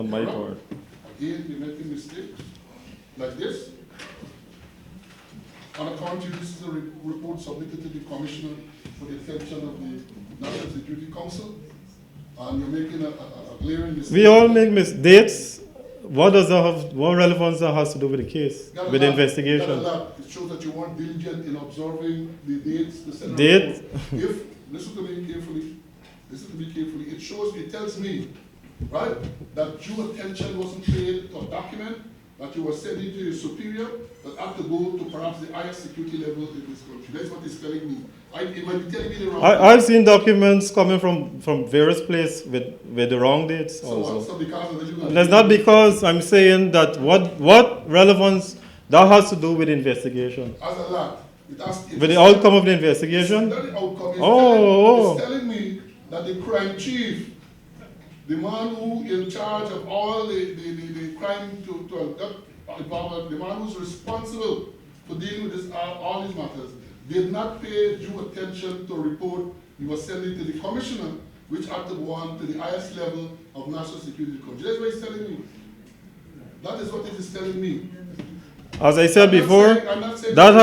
On my part. Again, you're making mistakes like this. On account of this is a report submitted to the Commissioner for the attention of the National Security Council, and you're making a glaring mistake. We all make dates. What does that have? What relevance that has to do with the case, with the investigation? It shows that you weren't diligent in observing the dates. Date? If listen to me carefully. Listen to me carefully. It tells me, right, that due attention wasn't paid to a document that you were sending to your superior that had to go to perhaps the highest security level in this country. That's what it's telling me. It might be telling me the wrong. I've seen documents coming from various places with the wrong dates also. So because of that, That's not because I'm saying that what relevance that has to do with the investigation. as a lot, With the outcome of the investigation? The outcome is It's telling me that the crime chief, the man who in charge of all the crime involvement, the man who's responsible for dealing with this, all these matters, did not pay due attention to a report he was sending to the commissioner, which had to go on to the highest level of national security control. That's what he's telling me. That is what it is telling me. As I said before, that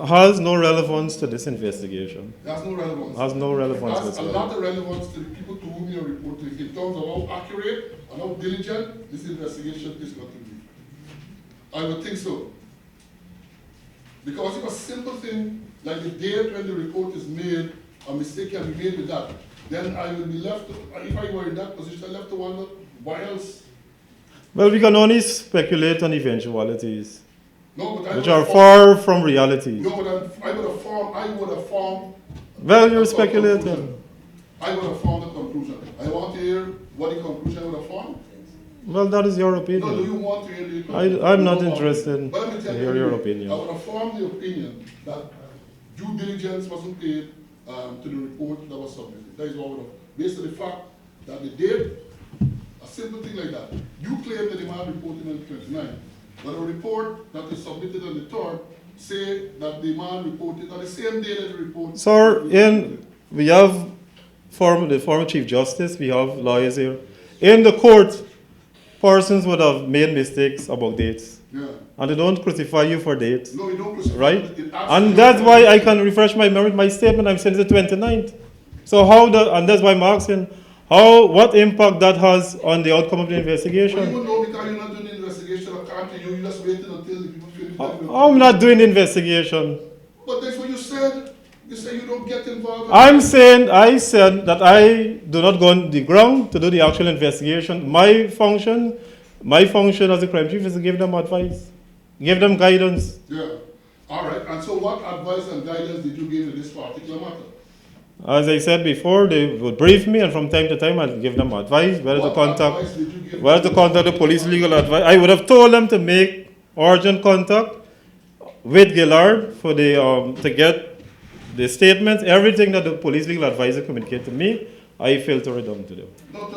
has no relevance to this investigation. That's no relevance. Has no relevance That's a whatsoever. lot of relevance to the people to whom you're reporting in terms of how accurate and how diligent this investigation is going to be. I would think so. Because if a simple thing like the date when the report is made, a mistake can be made with that, then I will be left, if I were in that position, left to wonder why else. Well, we can only speculate on eventualities, No, but which are far from reality. No, but I would have formed. Well, you're speculating. I would have formed a conclusion. I want to hear what the conclusion I would have formed. Well, that is your No, do opinion. you want to hear the conclusion? I'm You not don't want interested to. But let me to tell hear you, your I opinion. would have formed the opinion that due diligence wasn't paid to the report that was submitted. That is what I would have, based on the fact that the date, a simple thing like that. You claim that the man reported on the 29th, but a report that is submitted on the 3rd say that the man reported on the same day that the report. Sir, we have the former Chief Justice, we have lawyers here. In the court, persons would have made mistakes about dates. Yeah. And they don't crucify you for dates. No, you don't crucify. Right? It And that's why I can refresh my memory. My statement, I'm saying the 29th. So and that's why I'm asking, what impact that has on the outcome of the Well, investigation? you would know because you're not doing the investigation or can't you just waiting until the people feel it. I'm not doing the investigation. But that's what you said. You say you don't get involved. I said that I do not go on the ground to do the actual investigation. My function as a crime chief is to give them advice, give them guidance. Yeah. All right. And so what advice and guidance did you give in this particular matter? As I said before, they would brief me, and from time to time I'd give them advice, whether to contact the police legal advice. I would have told them to make urgent contact with Gillard for to get the statements, everything that the police legal advisor communicated to me, I filter it down to them. No.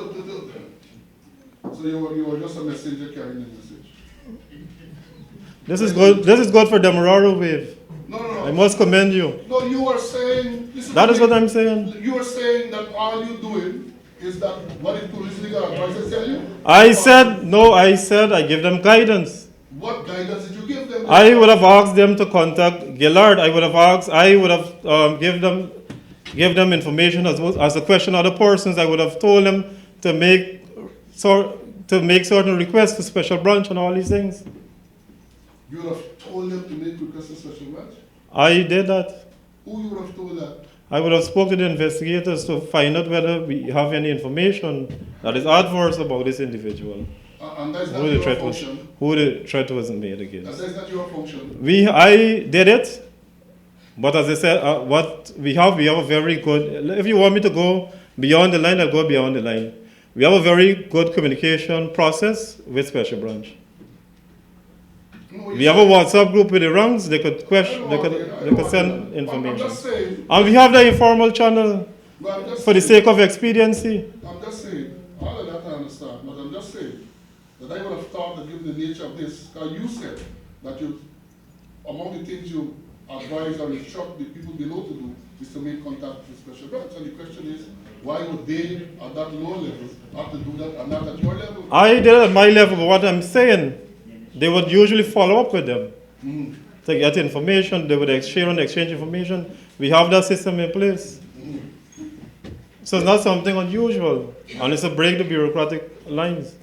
So you were just a messenger carrying the message. This is good for Demerara Wave. No. I must commend you. No, you are saying. That is what I'm saying. You are saying that all you're doing is that what the police legal advisor tell you? I said I give them guidance. What guidance did you give them? I would have asked them to contact Gillard. I would have give them information as a question of the persons. I would have told them to make certain requests to special branch and all these things. You would have told them to make requests to special branch? I did that. Who you would have told that? I would have spoken to the investigators to find out whether we have any information that is adverse about this individual. And that's not your function. Who the threat was made against. That's not your function. I did it, but as I said, what we have a very good, if you want me to go beyond the line, I'll go beyond the line. We have a very good communication process with Special Branch. We have a WhatsApp group with the ranks, they could send information. And we have the informal channel for the sake of expediency. I'm just saying, all of that I understand, but I'm just saying that I would have thought that given the nature of this, because you said that among the things you advise or instruct the people below to do is to make contact with Special Branch. And the question is, why would they at that lower level have to do that and not at your level? I did it at my level, but what I'm saying, they would usually follow up with them to get information. They would exchange information. We have that system in place. So it's not something unusual, and it's a break the bureaucratic lines.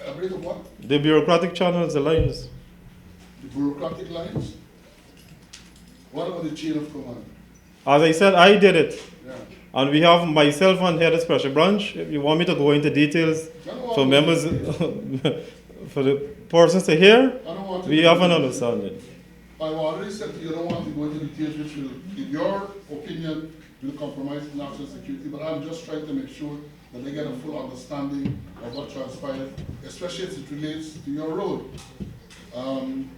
A break of what? The bureaucratic channels, the lines. The bureaucratic lines? What about the chain of command? As I said, I did it. Yeah. And we have myself and head of special branch. If you want me to go into details for members, for the persons to hear, we have an understanding. I've already said you don't want to go into details which will, in your opinion, will compromise national security, but I'm just trying to make sure that they get a full understanding of what transpired, especially as it relates to your role. And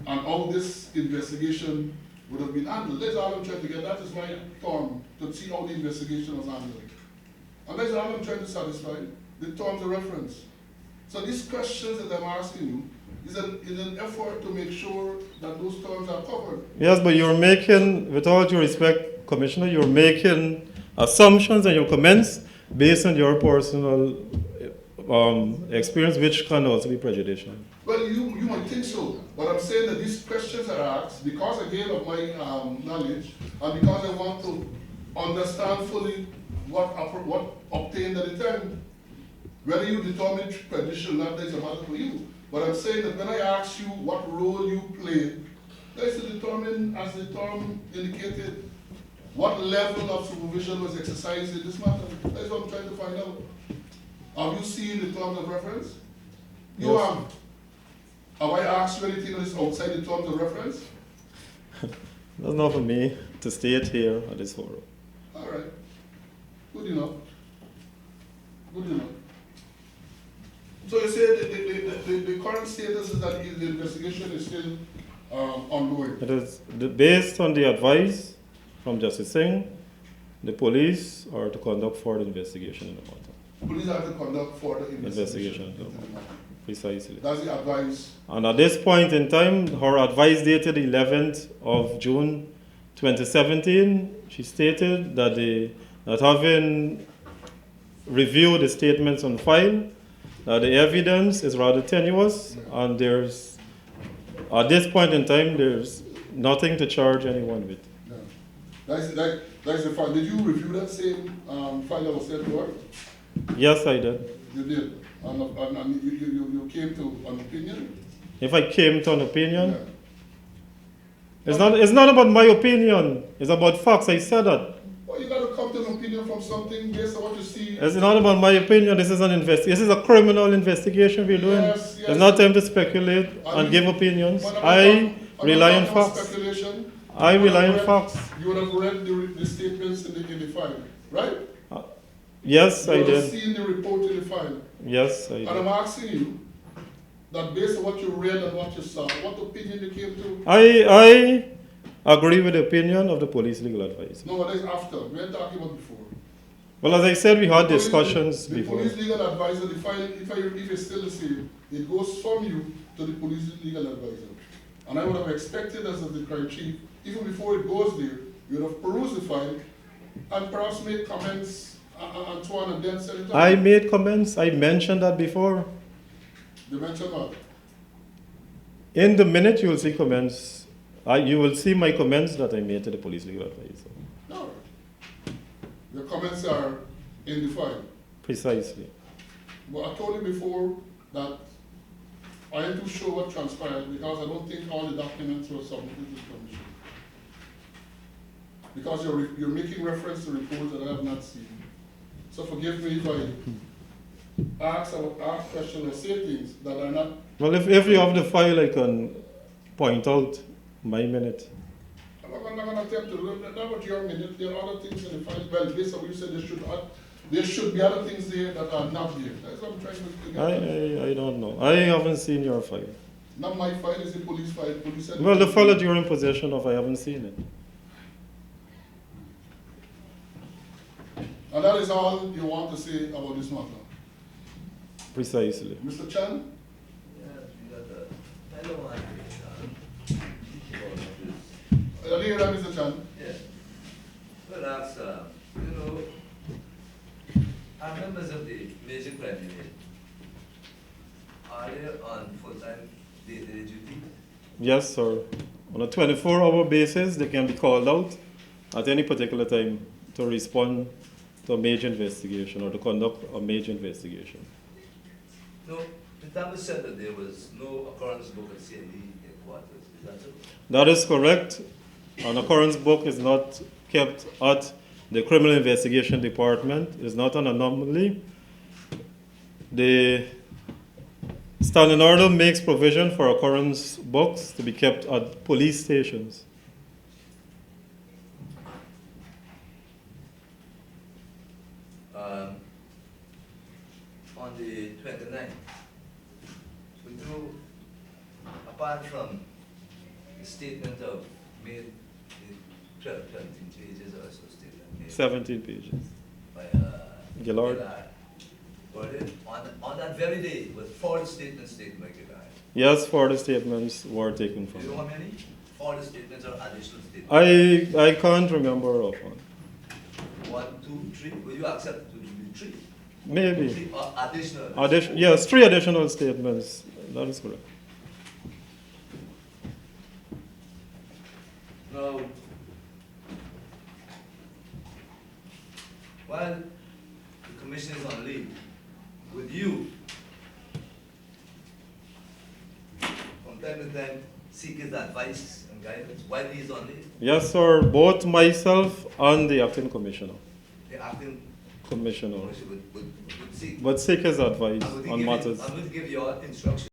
how this investigation would have been handled. That's all I'm trying to get. That is my term, to see how the investigation was handled. And that's all I'm trying to satisfy, the terms of reference. So these questions that I'm asking you is an effort to make sure that those terms are covered. Yes, but you're making, with all due respect, Commissioner, you're making assumptions and your comments based on your personal experience, which can also be prejudicial. Well, you might think so, but I'm saying that these questions are asked because, again, of my knowledge, and because I want to understand fully what obtained at the time. Whether you determine prejudicial or not, that is a matter for you. But I'm saying that when I ask you what role you played, that is to determine, as the term indicated, what level of supervision was exercised in this matter. That's what I'm trying to find out. Have you seen the terms of reference? You Yes. have. Have I asked you anything that is outside the terms of reference? That's not for me to state here at this forum. All right. Good enough. Good enough. So you say the current status is that the investigation is still ongoing? It is based on the advice from Justice Singh, the police are to conduct further investigation in the matter. Police have to conduct further investigation. Investigation. Precisely. That's the advice. And at this point in time, her advice dated 11th of June 2017, she stated that that having reviewed the statements on file, that the evidence is rather tenuous, and there's, at this point in time, there's nothing to charge anyone with. Yeah. That's the file. Did you review that same file that was sent to her? Yes, I did. You did. And you came to an opinion? If I came to an opinion, Yeah. it's not about my opinion, it's about facts. I said that. Well, you got to come to an opinion from something based on what you see. It's not about my opinion. This is an this is a criminal investigation we're doing. Yes, yes. It's not time to speculate and give opinions. I rely on facts. Speculation. I rely on facts. You would have read the statements in the file, right? Yes, I You would have did. seen the report in the file. Yes, I And did. I'm asking you that based on what you read and what you saw, what opinion you came to? I agree with the opinion of the police legal advisor. No, what is after? We are talking about before. Well, as I said, we had The police- discussions the before. police legal advisor, the file, if it's still the same, it goes from you to the police legal advisor. And I would have expected as the crime chief, even before it goes there, you would have perused the file and perhaps made comments and so on and then send it out. I made comments. I mentioned that before. You mentioned what? In the minute, you will see comments. You will see my comments that I made to the police legal advisor. No. Your comments are in the file. Precisely. But I told you before that I am too sure what transpired because I don't think all the documents were submitted to the commission. Because you're making reference to reports that I have not seen. So forgive me if I ask questions or say things that are not. Well, if you have the file, I can point out my minute. I'm not going to attempt to do that. Not about your minute. There are other things in the file. Well, based on what you said, there should be other things there that are not there. That's what I'm trying to figure out. I don't know. I haven't seen your file. Not my file, it's the police file. Police said Well, the file that you're in possession of, I haven't seen it. And that is all you want to say about this matter. Precisely. Mr. Chan? Yes, we got that. I don't want to I didn't hear that, Mr. Chan. Yeah. Well, that's, you know, Are members of the major crime unit, are they on full-time day-to-day duty? Yes, sir. On a 24-hour basis, they can be called out at any particular time to respond to a major investigation or to conduct a major investigation. No, the Thomas said that there was no occurrence book at CID headquarters, is that so? That is correct. An occurrence book is not kept at the Criminal Investigation Department. It's not an anomaly. The Standing Order makes provision for occurrence books to be kept at police stations. On the 29th, we do, apart from the statement of made, the 12, 13 pages or so statement made 17 pages. by Gillard. Were they, on that very day, was 4 statements taken by Gillard? Yes, 40 statements were taken Do from you know him. how many? 40 statements or additional statements? I can't remember offhand. 1, 2, 3, will you accept it to be 3? Maybe. 3 or additional? Yes, 3 additional statements. That is correct. Now, while the commission is on leave, would you, from time to time, seek his advice and guidance while he is on leave? Yes, sir. Both myself and the acting commissioner. The acting Commissioner. commissioner would seek. But seek his advice And would he on give you- matters. and would give your instructions?